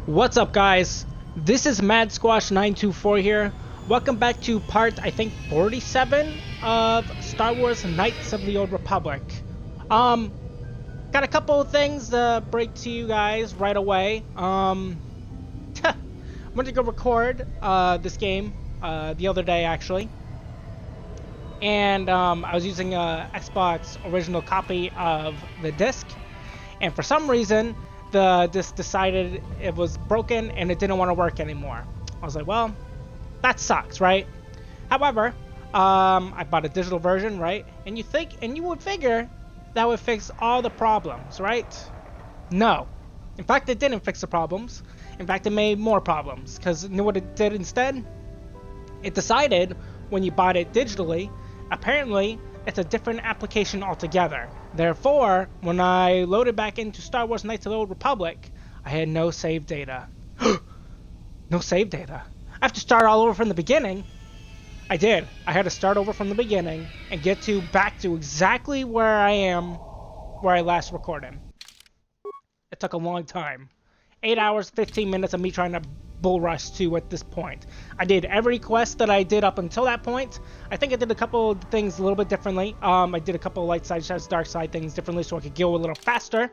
What's up, guys? This is Mad Squash 924 here. Welcome back to part, I think, 47 of Star Wars Knights of the Old Republic. Got a couple of things to break to you guys right away. I'm going to go record this game the other day, actually. And I was using a Xbox original copy of the disc. And for some reason, the disc decided it was broken and it didn't want to work anymore. I was like, well, that sucks, right? However, I bought a digital version, right? And you would figure that would fix all the problems, right? No. In fact, it didn't fix the problems. In fact, it made more problems. Because you know what it did instead? It decided when you bought it digitally, apparently it's a different application altogether. Therefore, when I loaded back into Star Wars Knights of the Old Republic, I had no save data. No save data. I have to start all over from the beginning. I did. I had to start over from the beginning and get back to exactly where I am, where I last recorded. It took a long time. 8 hours, 15 minutes of me trying to bull rush to at this point. I did every quest that I did up until that point. I think I did a couple of things a little bit differently. I did a couple of light side, dark side things differently so I could go a little faster.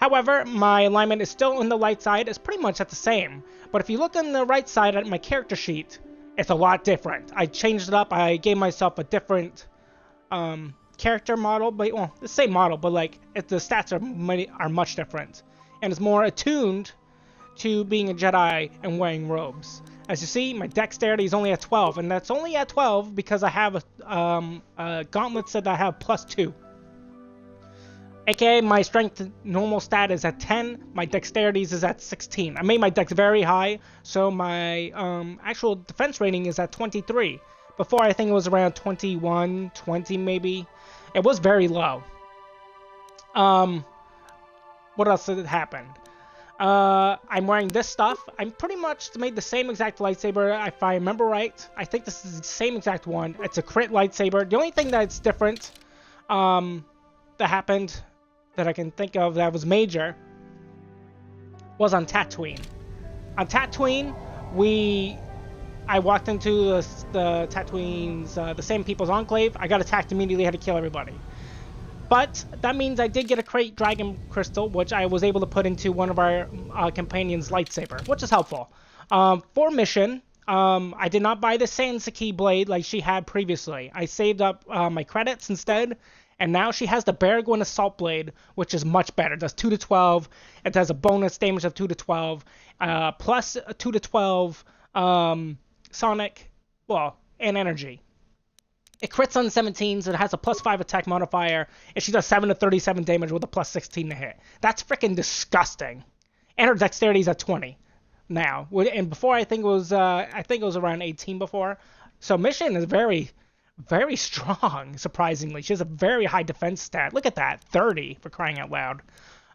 However, my alignment is still on the light side. It's pretty much at the same. But if you look on the right side at my character sheet, it's a lot different. I changed it up. I gave myself a different character model, but well, the same model, but like the stats are much different, and it's more attuned to being a Jedi and wearing robes. As you see, my dexterity is only at 12, and that's only at 12 because I have a gauntlet that I have +2. AKA, my strength normal stat is at 10, my dexterity is at 16. I made my dex very high, so my actual defense rating is at 23. Before, I think it was around 21, 20 maybe. It was very low. What else had happened? I'm wearing this stuff. I'm pretty much made the same exact lightsaber, if I remember right. I think this is the same exact one. It's a crit lightsaber. The only thing that's different that happened that I can think of that was major was on Tatooine. On Tatooine, I walked into the Tatooine's, the same people's enclave. I got attacked immediately, had to kill everybody. But that means I did get a Crate Dragon Crystal, which I was able to put into one of our companions' lightsaber, which is helpful. For mission, I did not buy the Sansaki blade like she had previously. I saved up my credits instead, and now she has the Baragwin Assault Blade, which is much better. It does 2 to 12. It has a bonus damage of 2 to 12, plus 2 to 12 sonic, and energy. It crits on 17s, it has a +5 attack modifier, and she does 7 to 37 damage with a +16 to hit. That's freaking disgusting. And her dexterity is at 20 now. And before, I think it was around 18 before. So mission is very, very strong, surprisingly. She has a very high defense stat. Look at that, 30, for crying out loud.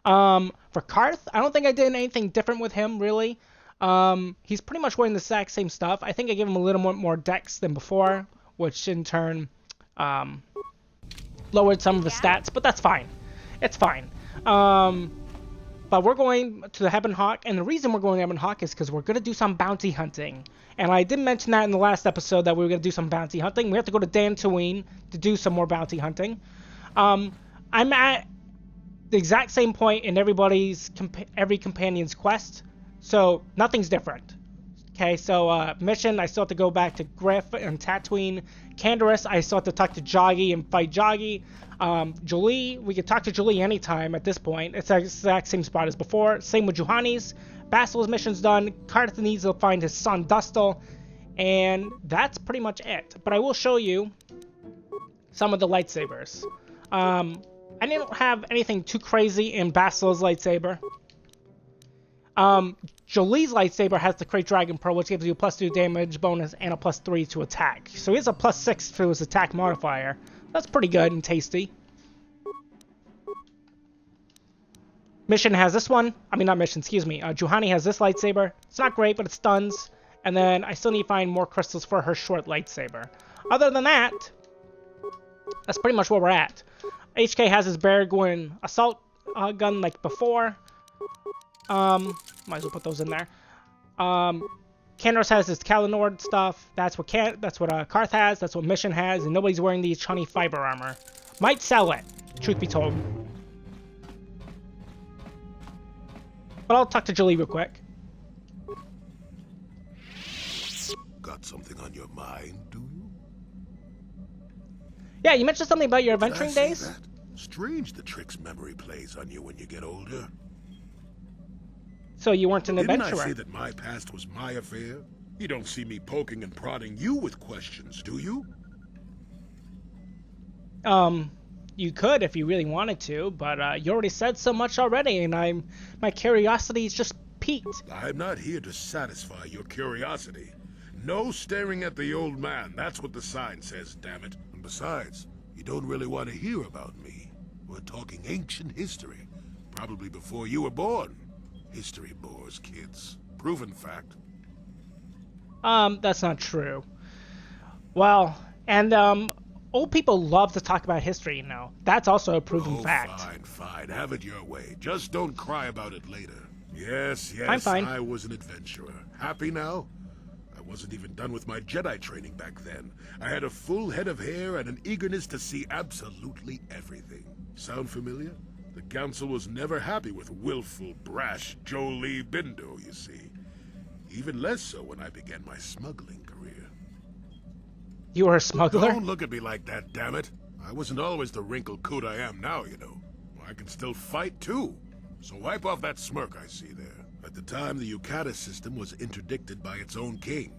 For Karth, I don't think I did anything different with him, really. He's pretty much wearing the exact same stuff. I think I gave him a little more dex than before, which in turn lowered some of his stats, but that's fine. It's fine. But we're going to the Heaven Hawk, and the reason we're going to Heaven Hawk is because we're going to do some bounty hunting. And I did mention that in the last episode that we were going to do some bounty hunting. We have to go to Dantooine to do some more bounty hunting. I'm at the exact same point in every companion's quest, so nothing's different. Okay, so mission, I still have to go back to Griff and Tatooine. Canderous, I still have to talk to Jolee and fight Jolee. Jolee, we can talk to Jolee anytime at this point. It's the exact same spot as before. Same with Juhani's. Bastil's mission's done. Karth needs to find his son Dustil. And that's pretty much it. But I will show you some of the lightsabers. I didn't have anything too crazy in Bastil's lightsaber. Jolee's lightsaber has the Crate Dragon Pearl, which gives you a +2 damage bonus and a +3 to attack. So he has a +6 to his attack modifier. That's pretty good and tasty. Mission has this one. I mean, not Mission, excuse me. Juhani has this lightsaber. It's not great, but it stuns. And then I still need to find more crystals for her short lightsaber. Other than that, that's pretty much where we're at. HK has his Baragwin assault gun like before. Might as well put those in there. Kanros has his Kalinord stuff. That's what Karth has. That's what Mission has, and nobody's wearing the Chani fiber armor. Might sell it, truth be told. But I'll talk to Jolee real quick. Got something on your mind, do you? Yeah, you mentioned something about your Did I adventuring say days. that? Strange the tricks memory plays on you when you get older. So you weren't an Didn't adventurer. I say that my past was my affair? You don't see me poking and prodding you with questions, do you? You could if you really wanted to, but you already said so much already, and my curiosity is just piqued. I'm not here to satisfy your curiosity. No staring at the old man. That's what the sign says, damn it. And besides, you don't really want to hear about me. We're talking ancient history. Probably before you were born. History bores kids. Proven fact. That's not true. Well, and old people love to talk about history, you know. That's also a proven fact. Fine. Have it your way. Just don't cry about it later. Yes, Fine. I was an adventurer. Happy now? I wasn't even done with my Jedi training back then. I had a full head of hair and an eagerness to see absolutely everything. Sound familiar? The Council was never happy with willful, brash Jolee Bindo, you see. Even less so when I began my smuggling career. You were a smuggler? Don't look at me like that, damn it. I wasn't always the wrinkled coot I am now, you know. I can still fight, too. So wipe off that smirk I see there. At the time, the Yukata system was interdicted by its own king.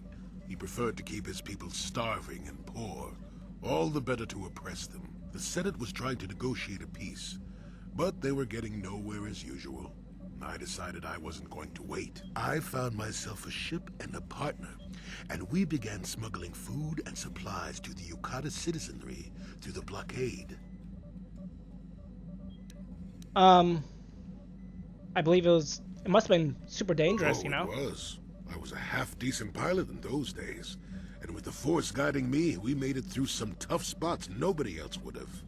He preferred to keep his people starving and poor, all the better to oppress them. The Senate was trying to negotiate a peace, but they were getting nowhere as usual. I decided I wasn't going to wait. I found myself a ship and a partner, and we began smuggling food and supplies to the Yukata citizenry through the blockade. I believe it must have been super dangerous, you know? It was. I was a half-decent pilot in those days, and with the Force guiding me, we made it through some tough spots nobody else would have.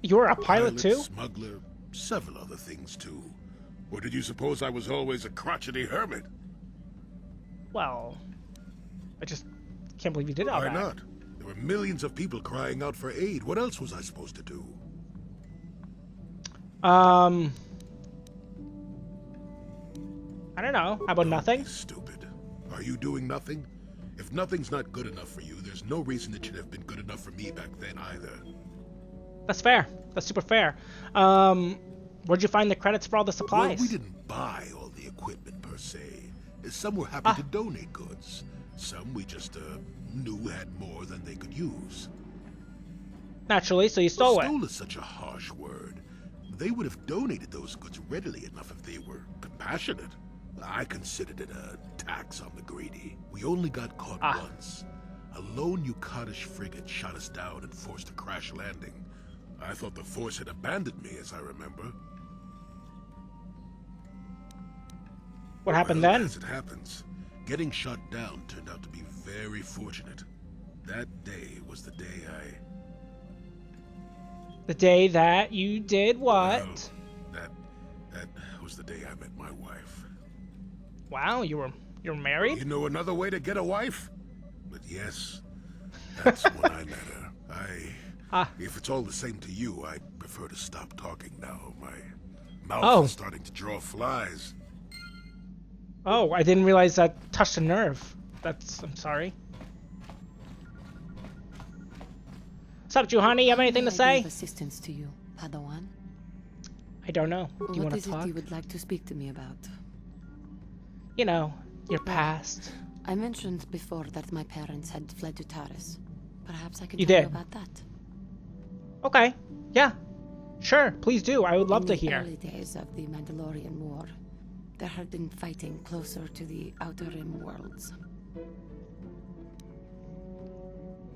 You were a pilot too? Smuggler, several other things too. Or did you suppose I was always a crotchety hermit? Well, I just can't believe you did all that. Why not? There were millions of people crying out for aid. What else was I supposed to do? I don't know. How about nothing? Stupid. Are you doing nothing? If nothing's not good enough for you, there's no reason it should have been good enough for me back then either. That's fair. That's super fair. Where'd you find the credits for all the supplies? Well, we didn't buy all the equipment per se. Some were happy to donate goods. Some we just knew had more than they could use. Naturally, so you stole it. Stole is such a harsh word. They would have donated those goods readily enough if they were compassionate. I considered it a tax on the greedy. We only got caught once. A lone Yukatish frigate shot us down and forced a crash landing. I thought the Force had abandoned me, as I remember. What happened then? As it happens, getting shot down turned out to be very fortunate. That day was the day The day that you did what? Well, that was the day I met my wife. Wow, you're married? You know another way to get a wife? But yes, that's when I met her. If it's all the same to you, I prefer to stop talking now. My mouth is starting to draw flies. Oh, I didn't realize that touched a nerve. I'm sorry. What's up, Juhani? You have anything to say? Assistance to you, Padawan. I don't know. Do you want to talk? What is it you would like to speak to me about? You know, your past. I mentioned before that my parents had fled to Taris. Perhaps I can You tell did. you about that. Okay. Yeah. Sure. Please do. I would love to hear. In the early days of the Mandalorian War, there had been fighting closer to the Outer Rim worlds.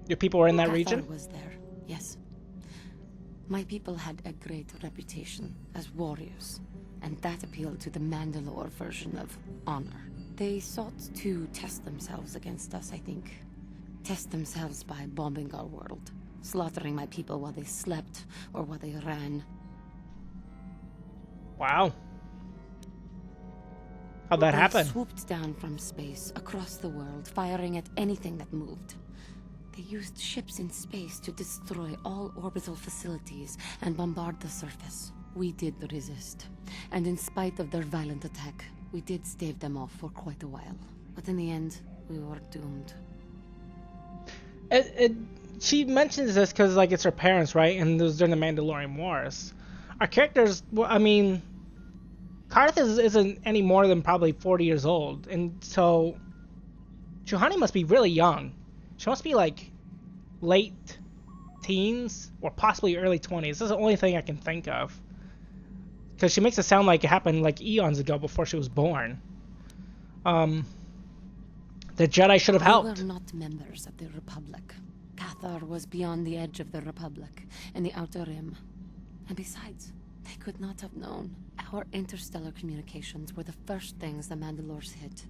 Your people were in that Cathar region? was there, yes. My people had a great reputation as warriors, and that appealed to the Mandalore version of honor. They sought to test themselves against us, I think. Test themselves by bombing our world, slaughtering my people while they slept or while they ran. Wow. How'd that They happen? swooped down from space, across the world, firing at anything that moved. They used ships in space to destroy all orbital facilities and bombard the surface. We did resist, and in spite of their violent attack, we did stave them off for quite a while. But in the end, we were doomed. She mentions this because, like, it's her parents, right? And it was during the Mandalorian Wars. Our characters, well, I mean, Karth isn't any more than probably 40 years old. And so, Juhani must be really young. She must be, like, late teens or possibly early 20s. This is the only thing I can think of. Because she makes it sound like it happened, like, eons ago before she was born. The Jedi should have helped. We were not members of the Republic. Cathar was beyond the edge of the Republic, in the Outer Rim. And besides, they could not have known. Our interstellar communications were the first things the Mandalores hit.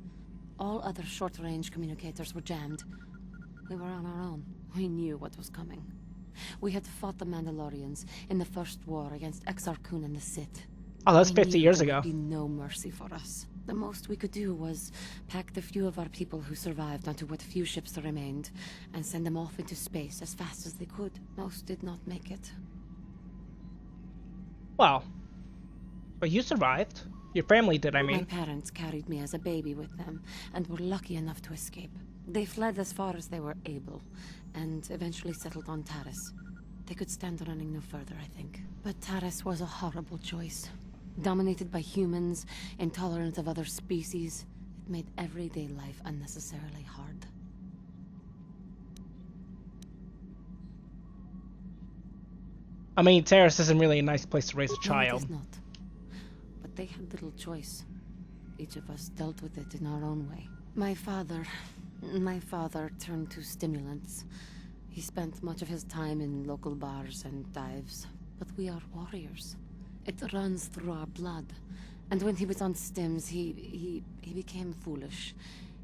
All other short-range communicators were jammed. We were on our own. We knew what was coming. We had fought the Mandalorians in the first war against Exar Kun and the Sith. Oh, that's We 50 knew years there ago. would be no mercy for us. The most we could do was pack the few of our people who survived onto what few ships remained and send them off into space as fast as they could. Most did not make it. Well, but you survived. Your family did, I My mean. parents carried me as a baby with them and were lucky enough to escape. They fled as far as they were able and eventually settled on Taris. They could stand running no further, I think. But Taris was a horrible choice. Dominated by humans, intolerant of other species, it made everyday life unnecessarily hard. I mean, Taris isn't really a nice place to raise a No, it child. is not. But they had little choice. Each of us dealt with it in our own way. My father turned to stimulants. He spent much of his time in local bars and dives. But we are warriors. It runs through our blood. And when he was on stims, he became foolish.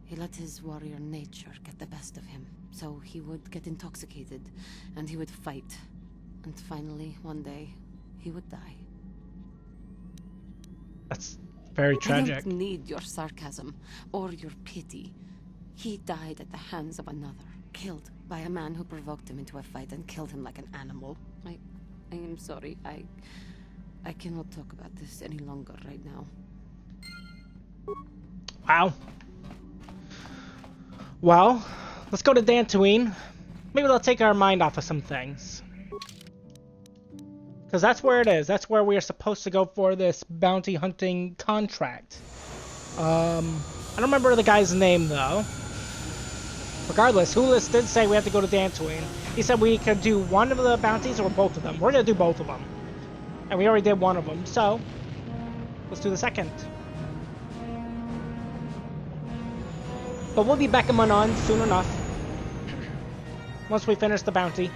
He let his warrior nature get the best of him. So he would get intoxicated, and he would fight. And finally, one day, he would die. That's very I tragic. don't need your sarcasm or your pity. He died at the hands of another, killed by a man who provoked him into a fight and killed him like an animal. I am sorry. I cannot talk about this any longer right now. Wow. Well, let's go to Dantooine. Maybe they'll take our mind off of some things. Because that's where it is. That's where we are supposed to go for this bounty hunting contract. I don't remember the guy's name, though. Regardless, Hulis did say we have to go to Dantooine. He said we could do one of the bounties or both of them. We're going to do both of them. And we already did one of them, so let's do the second. But we'll be back in Manon soon enough. Once we finish the bounty.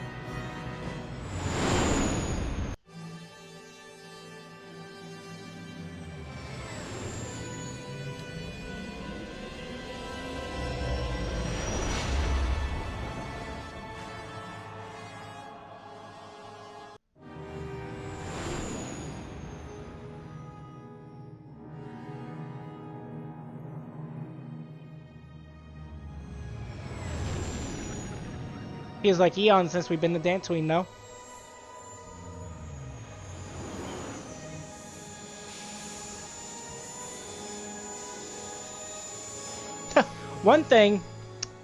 Feels like eons since we've been to Dantooine, no? One thing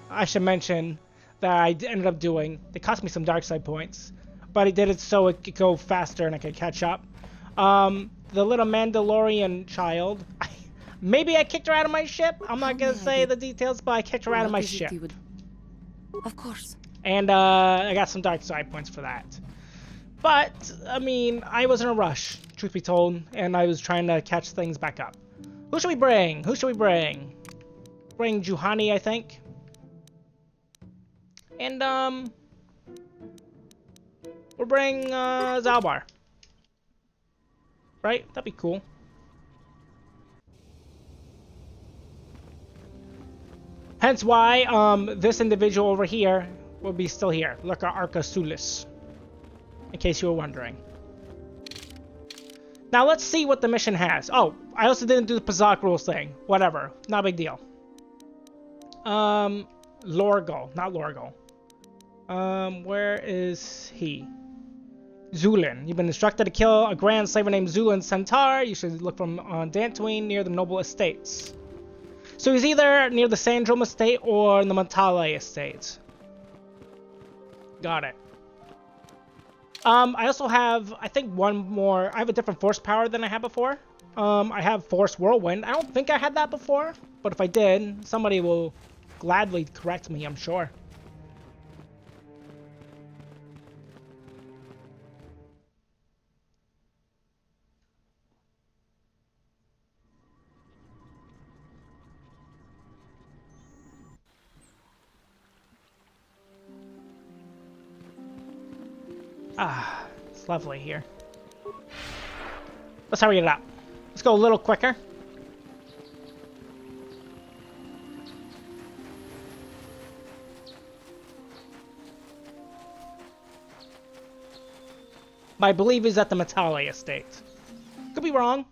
I should mention that I ended up doing, it cost me some dark side points, but I did it so it could go faster and I could catch up. The little Mandalorian child, maybe I kicked her out of my ship. I'm not gonna say the details, but I kicked her out of my ship. Of course. And I got some dark side points for that. But, I mean, I was in a rush, truth be told, and I was trying to catch things back up. Who should we bring? Who should we bring? Bring Juhani, I think. And, we'll bring, Zalbar. Right? That'd be cool. Hence why, this individual over here will be still here. Lurker Arca Sulis. In case you were wondering. Now let's see what the mission has. Oh, I also didn't do the Pazak rules thing. Whatever. Not a big deal. Lorgal. Not Lorgal. Where is he? Zulin. You've been instructed to kill a grand slaver named Zulin Centaur. You should look from Dantooine near the noble estates. So he's either near the Sandrome estate or in the Matale estate. Got it. I also have, I think, one more. I have a different force power than I had before. I have Force Whirlwind. I don't think I had that before, but if I did, somebody will gladly correct me, I'm sure. Ah, it's lovely here. Let's hurry it up. Let's go a little quicker. But I believe he's at the Matale estate. Could be wrong.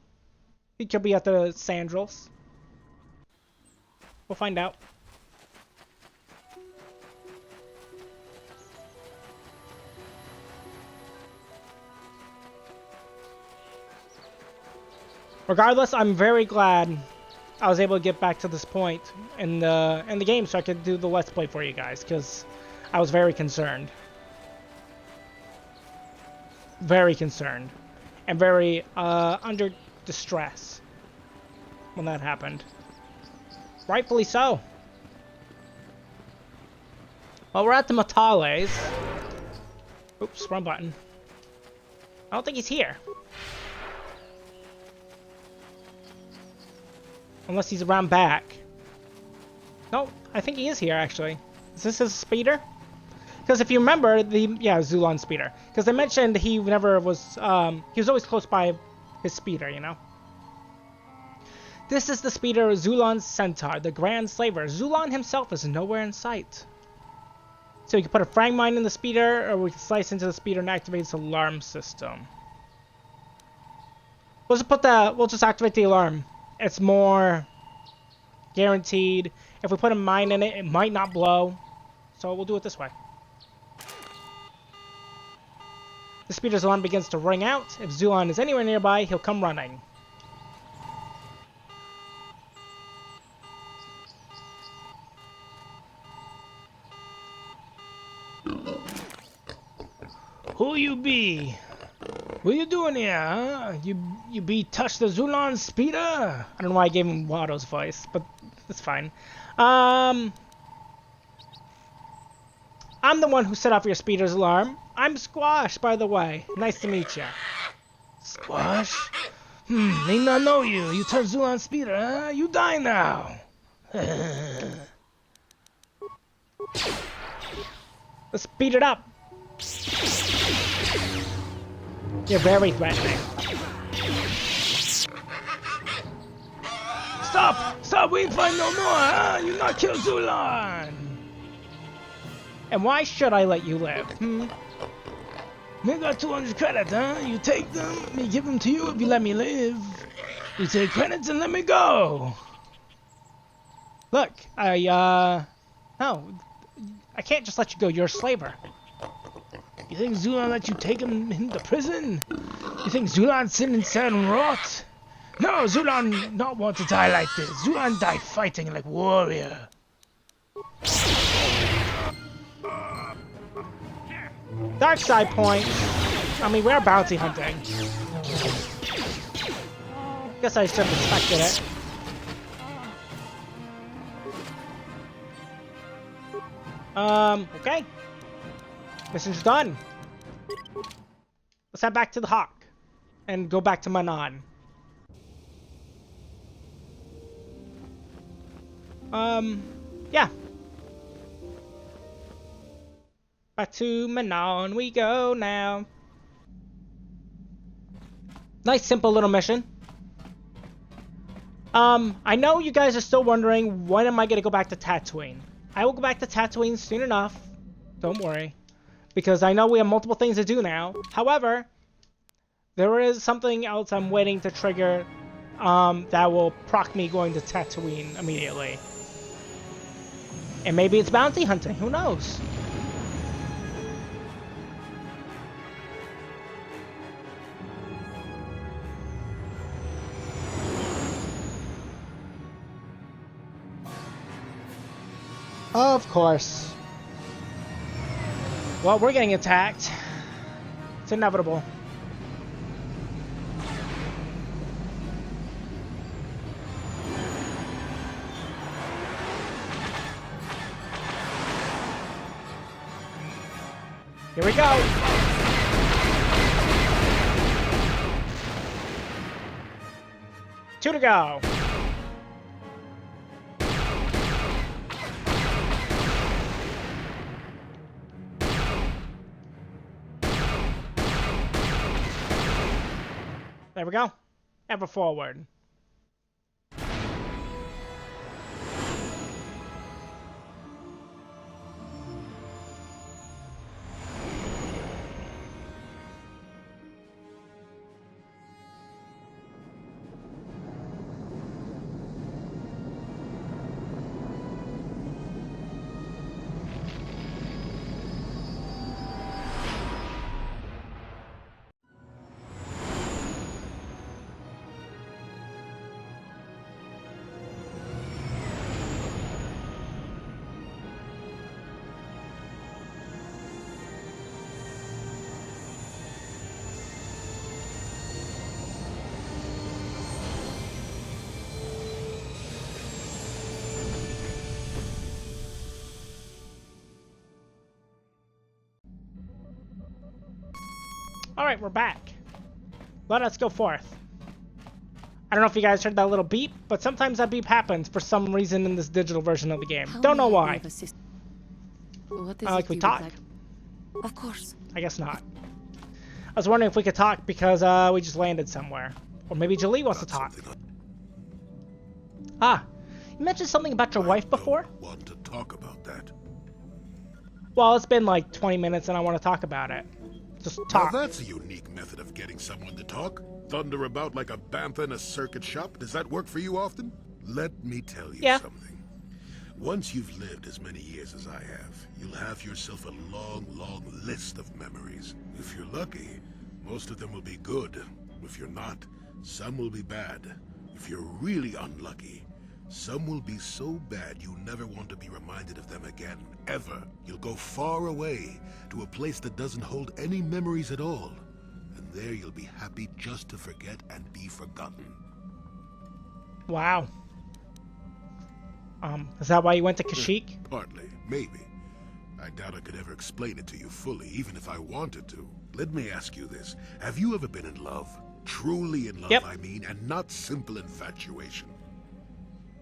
He could be at the Sandrels. We'll find out. Regardless, I'm very glad I was able to get back to this point in the game so I could do the Let's Play for you guys, because I was very concerned. Very concerned. And very under distress when that happened. Rightfully so. Well, we're at the Matales. Oops, wrong button. I don't think he's here. Unless he's around back. No, I think he is here, actually. Is this his speeder? Because if you remember, yeah, Zulon speeder. Because they mentioned he never was, he was always close by his speeder, you know? This is the speeder Zulon Centaur, the Grand Slaver. Zulon himself is nowhere in sight. So you can put a frag mine in the speeder, or we can slice into the speeder and activate its alarm system. We'll just activate the alarm. It's more guaranteed. If we put a mine in it, it might not blow. So we'll do it this way. The speeder's alarm begins to ring out. If Zulon is anywhere nearby, he'll come running. Who you be? What you doing here, huh? You be touch the Zulon speeder? I don't know why I gave him Watto's voice, but it's fine. I'm the one who set off your speeder's alarm. I'm Squash, by the way. Nice to meet you. Squash? May not know you. You touch Zulon speeder, huh? You die now. Let's speed it up. You're very threatening. Stop! Stop! We ain't fight no more, huh? You not kill Zulon! And why should I let you live, Me got 200 credits, huh? You take them, me give them to you if you let me live. You take credits and let me go. Look, no. I can't just let you go, you're a slaver. You think Zulon let you take him into prison? You think Zulon sit inside and rot? No, Zulon not want to die like this. Zulon die fighting like warrior. Dark side point. I mean, we're bounty hunting. Guess I should have expected it. Okay. Mission's done. Let's head back to the Hawk and go back to Manon. Yeah. Back to Manon we go now. Nice simple little mission. I know you guys are still wondering when am I gonna go back to Tatooine. I will go back to Tatooine soon enough. Don't worry. Because I know we have multiple things to do now. However, There is something else I'm waiting to trigger that will proc me going to Tatooine immediately. And maybe it's bounty hunting, who knows? Of course. Well, we're getting attacked. It's inevitable. Here we go. Two to go. There we go. Ever forward. Alright, we're back. Let us go forth. I don't know if you guys heard that little beep, but sometimes that beep happens for some reason in this digital version of the game. Don't know why. Can we talk? Of course. I guess not. I was wondering if we could talk because we just landed somewhere. Or maybe Jolee wants to talk. Ah, you mentioned something about your wife before? I want to talk about that. Well, it's been like 20 minutes and I want to talk about it. Just talk. Now that's a unique method of getting someone to talk. Thunder about like a bantha in a circuit shop. Does that work for you often? Let me tell you something. Once you've lived as many years as I have, you'll have yourself a long, long list of memories. If you're lucky, most of them will be good. If you're not, some will be bad. If you're really unlucky, some will be so bad you never want to be reminded of them again, ever. You'll go far away, to a place that doesn't hold any memories at all. And there you'll be happy just to forget and be forgotten. Wow. Is that why you went to Kashyyyk? Partly, maybe. I doubt I could ever explain it to you fully, even if I wanted to. Let me ask you this. Have you ever been in love? Truly in love, I mean, and not simple infatuation.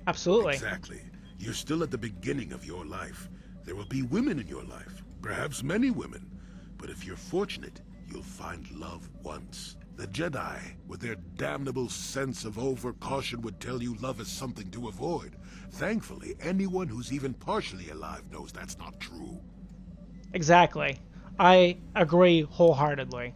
Absolutely. Exactly. You're still at the beginning of your life. There will be women in your life, perhaps many women. But if you're fortunate, you'll find love once. The Jedi, with their damnable sense of over-caution, would tell you love is something to avoid. Thankfully, anyone who's even partially alive knows that's not true. Exactly. I agree wholeheartedly.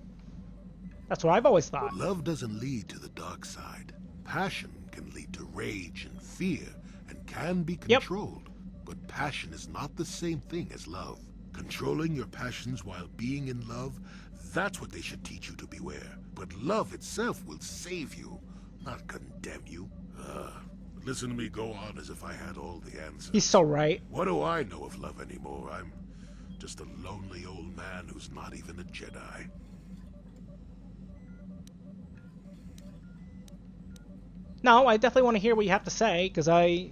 That's what I've always thought. Love doesn't lead to the dark side. Passion can lead to rage and fear, and can be controlled. But passion is not the same thing as love. Controlling your passions while being in love, that's what they should teach you to beware. But love itself will save you, not condemn you. Listen to me go on as if I had all the answers. He's so right. What do I know of love anymore? I'm just a lonely old man who's not even a Jedi. No, I definitely want to hear what you have to say, because I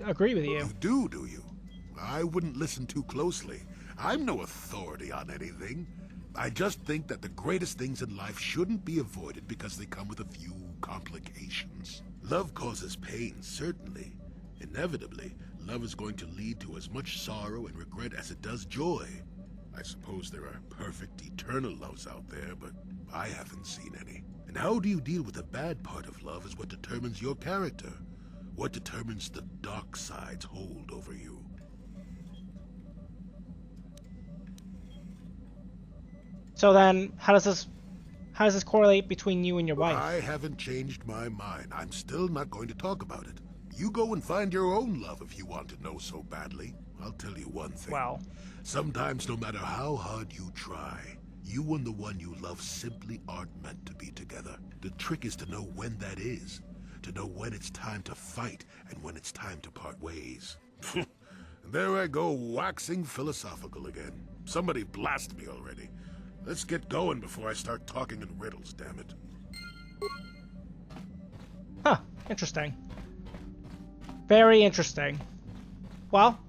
agree with you. You do you? I wouldn't listen too closely. I'm no authority on anything. I just think that the greatest things in life shouldn't be avoided because they come with a few complications. Love causes pain, certainly. Inevitably, love is going to lead to as much sorrow and regret as it does joy. I suppose there are perfect, eternal loves out there, but I haven't seen any. And how do you deal with the bad part of love is what determines your character. What determines the dark side's hold over you. So then, how How does this correlate between you and your wife? I haven't changed my mind. I'm still not going to talk about it. You go and find your own love if you want to know so badly. I'll tell you one thing. Well, sometimes, no matter how hard you try, you and the one you love simply aren't meant to be together. The trick is to know when that is. To know when it's time to fight and when it's time to part ways. There I go, waxing philosophical again. Somebody blast me already. Let's get going before I start talking in riddles, damn it. Huh, interesting. Very interesting. Well,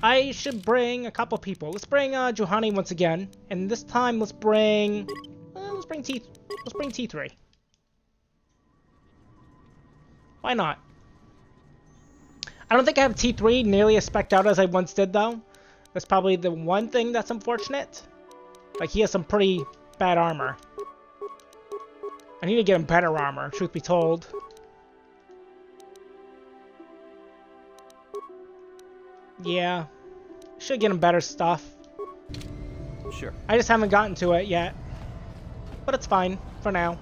I should bring a couple people. Let's bring Jolee once again, and this time let's bring T3. Why not? I don't think I have T3 nearly as spec'd out as I once did, though. That's probably the one thing that's unfortunate. Like, he has some pretty bad armor. I need to get him better armor, truth be told. Yeah. Should get him better stuff. Sure. I just haven't gotten to it yet. But it's fine, for now.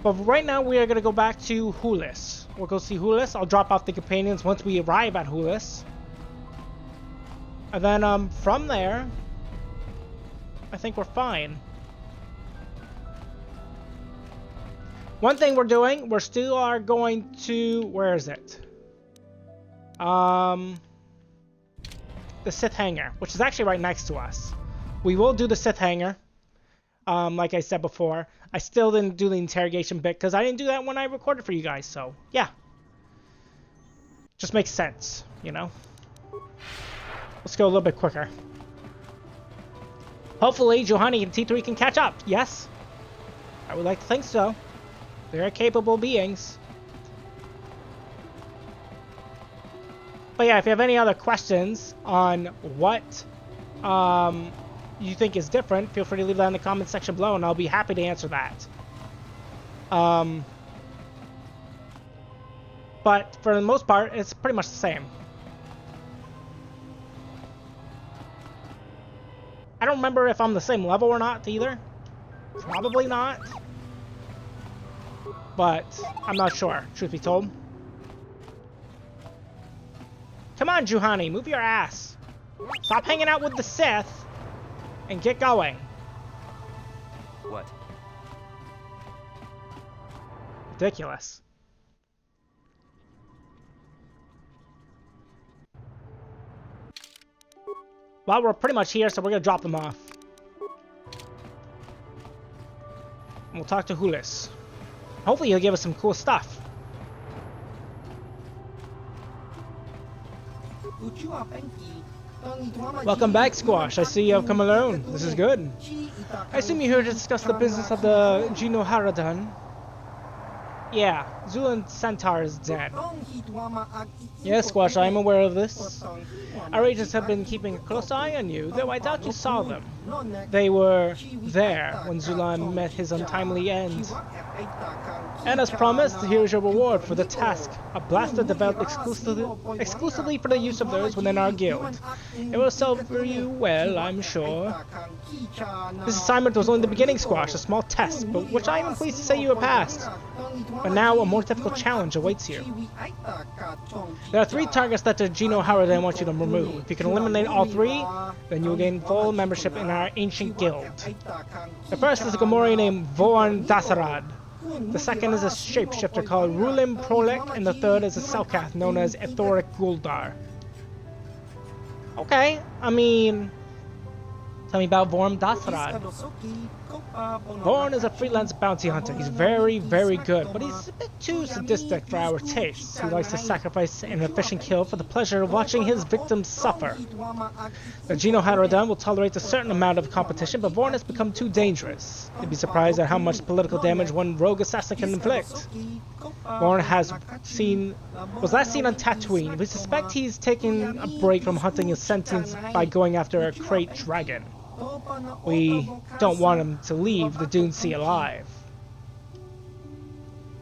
But right now, we are going to go back to Hulis. We'll go see Hulis. I'll drop off the companions once we arrive at Hulis. And then, from there, I think we're fine. One thing we're doing, we still are going to... Where is it? The Sith Hangar, which is actually right next to us. We will do the Sith Hangar. Like I said before. I still didn't do the interrogation bit because I didn't do that when I recorded for you guys, so yeah. Just makes sense, you know? Let's go a little bit quicker. Hopefully, Jolee and T3 can catch up, yes? I would like to think so. They're capable beings. But yeah, if you have any other questions on what you think is different, feel free to leave that in the comment section below, and I'll be happy to answer that. But for the most part, it's pretty much the same. I don't remember if I'm the same level or not, either. Probably not. But I'm not sure, truth be told. Come on, Jolee, move your ass. Stop hanging out with the Sith and get going. What? Ridiculous. Well, we're pretty much here, so we're gonna drop them off. And we'll talk to Hulis. Hopefully he'll give us some cool stuff. Welcome back, Squash. I see you have come alone. This is good. I assume you're here to discuss the business of the Genoharadan. Yeah, Zulan Centaur is dead. Yes, Squash, I am aware of this. Our agents have been keeping a close eye on you, though I doubt you saw them. They were there when Zulan met his untimely end. And as promised, here's your reward for the task. A blaster developed exclusively for the use of those within our guild. It will serve you well, I'm sure. This assignment was only the beginning, Squash, a small test, but which I am pleased to say you have passed. But now a more difficult challenge awaits you. There are 3 targets that the Genoharadan want you to remove. If you can eliminate all 3, then you will gain full membership in our ancient guild. The first is a Gamorrean named Vorn Dasarad. The second is a shapeshifter called Rulim Prolek, and the third is a Selkath known as Ethoric Guldar. Okay, I mean... Tell me about Vorn Dasarad. Vorn is a freelance bounty hunter. He's very, very good, but he's a bit too sadistic for our tastes. He likes to sacrifice an efficient kill for the pleasure of watching his victims suffer. The Genoharadan will tolerate a certain amount of competition, but Vorn has become too dangerous. You'd be surprised at how much political damage one rogue assassin can inflict. Vorn was last seen on Tatooine. We suspect he's taking a break from hunting his sentence by going after a crate dragon. We don't want him to leave the Dune Sea alive.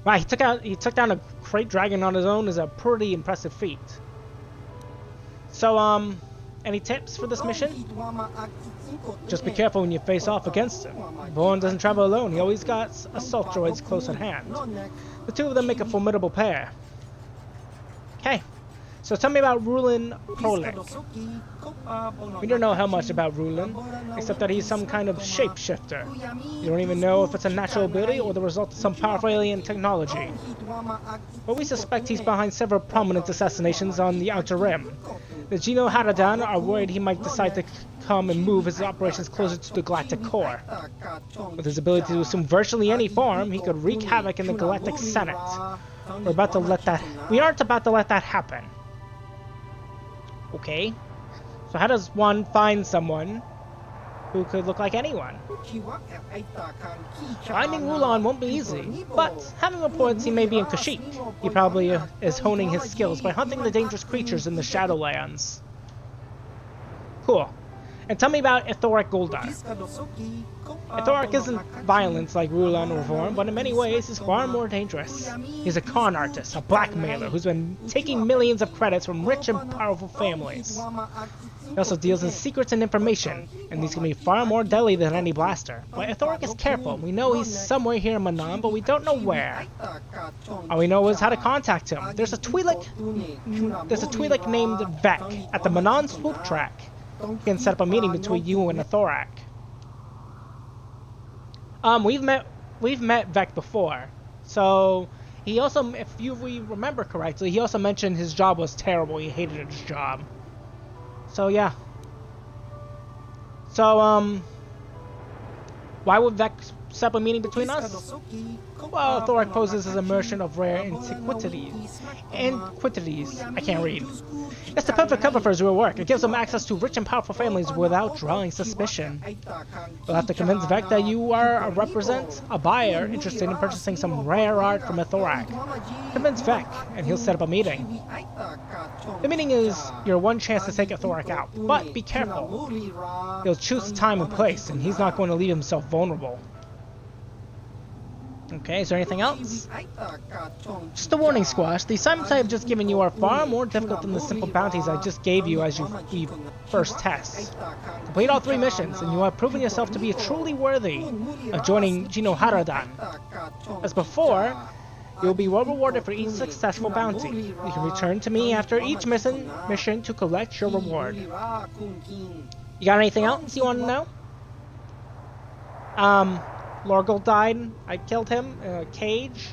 Wow, he took down a crate dragon on his own is a pretty impressive feat. So, any tips for this mission? Just be careful when you face off against him. Vaughn doesn't travel alone. He always got assault droids close at hand. The two of them make a formidable pair. Okay. So tell me about Rulin Prolik. We don't know how much about Rulin, except that he's some kind of shapeshifter. You don't even know if it's a natural ability or the result of some powerful alien technology. But we suspect he's behind several prominent assassinations on the Outer Rim. The Geno Haradan are worried he might decide to come and move his operations closer to the galactic core. With his ability to assume virtually any form, he could wreak havoc in the Galactic Senate. We aren't about to let that happen. Okay. So how does one find someone who could look like anyone? Finding Rulon won't be easy, but having reports he may be in Kashyyyk. He probably is honing his skills by hunting the dangerous creatures in the Shadowlands. Cool. And tell me about Ithoric Goldar. Ithoric isn't violent like Rulon or Vorn, but in many ways he's far more dangerous. He's a con artist, a blackmailer, who's been taking millions of credits from rich and powerful families. He also deals in secrets and information, and these can be far more deadly than any blaster. But Ithoric is careful. We know he's somewhere here in Manan, but we don't know where. All we know is how to contact him. There's a Twi'lek named Vec at the Manan swoop track. He can set up a meeting between you and Ithoric. We've met Vec before. So he also, if we remember correctly, he also mentioned his job was terrible. He hated his job. So yeah. So why would Vec set up a meeting between us? Well, Ithoric poses as a merchant of rare antiquities. I can't read. It's the perfect cover for his real work. It gives him access to rich and powerful families without drawing suspicion. You'll have to convince Vec that you are a buyer interested in purchasing some rare art from Ithoric. Convince Vec, and he'll set up a meeting. The meeting is your one chance to take Ithoric out, but be careful. He'll choose a time and place, and he's not going to leave himself vulnerable. Okay, is there anything else? Just a warning, Squash. The assignments I have just given you are far more difficult than the simple bounties I just gave you as you first test. Complete all 3 missions, and you have proven yourself to be truly worthy of joining Geno Haradan. As before, you will be well rewarded for each successful bounty. You can return to me after each mission to collect your reward. You got anything else you want to know? Lorgal died. I killed him in a cage.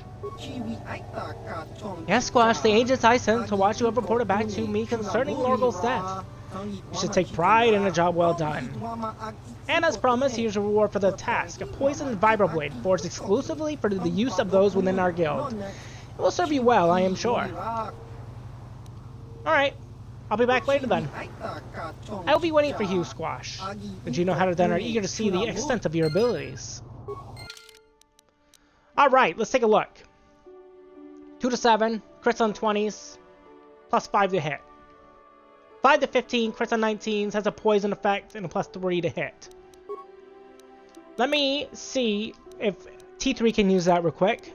Yes, Squash, the agents I sent to watch you have reported back to me concerning Lorgal's death. You should take pride in a job well done. And as promised, here's a reward for the task. A poisoned vibroblade forged exclusively for the use of those within our guild. It will serve you well, I am sure. Alright. I'll be back later then. I'll be waiting for you, Squash. The Geno Haradan are eager to see the extent of your abilities. Alright, let's take a look. 2 to 7, crits on 20s, plus 5 to hit. 5 to 15, crits on 19s, has a poison effect, and a plus 3 to hit. Let me see if T3 can use that real quick.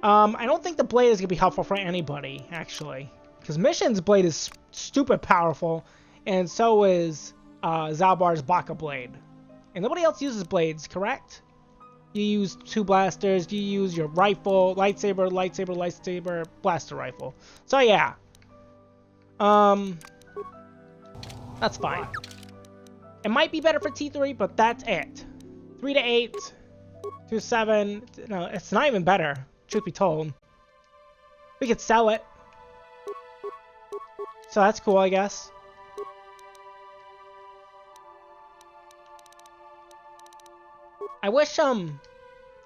I don't think the blade is going to be helpful for anybody, actually. Because Mission's blade is stupid powerful, and so is Zalbar's Baka blade. And nobody else uses blades, correct? You use 2 blasters, you use your rifle, lightsaber, blaster rifle. So yeah. That's fine. It might be better for T3, but that's it. 3 to 8, 2 to 7. No, it's not even better, truth be told. We could sell it. So that's cool, I guess. I wish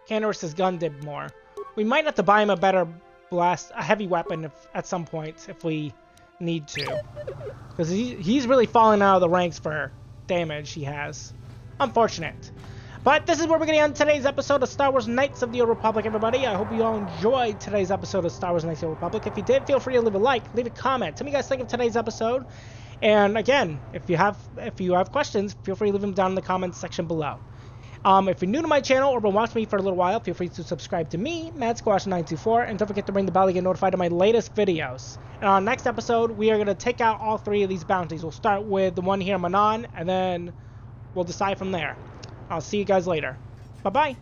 Canderous' gun did more. We might have to buy him a better a heavy weapon at some point if we need to. Because he's really falling out of the ranks for damage he has. Unfortunate. But this is where we're going to end today's episode of Star Wars Knights of the Old Republic, everybody. I hope you all enjoyed today's episode of Star Wars Knights of the Old Republic. If you did, feel free to leave a like, leave a comment. Tell me what you guys think of today's episode. And again, if you have questions, feel free to leave them down in the comments section below. If you're new to my channel or been watching me for a little while, feel free to subscribe to me, MadSquash924, and don't forget to ring the bell to get notified of my latest videos. And on the next episode, we are going to take out all 3 of these bounties. We'll start with the one here in Manan, and then we'll decide from there. I'll see you guys later. Bye-bye.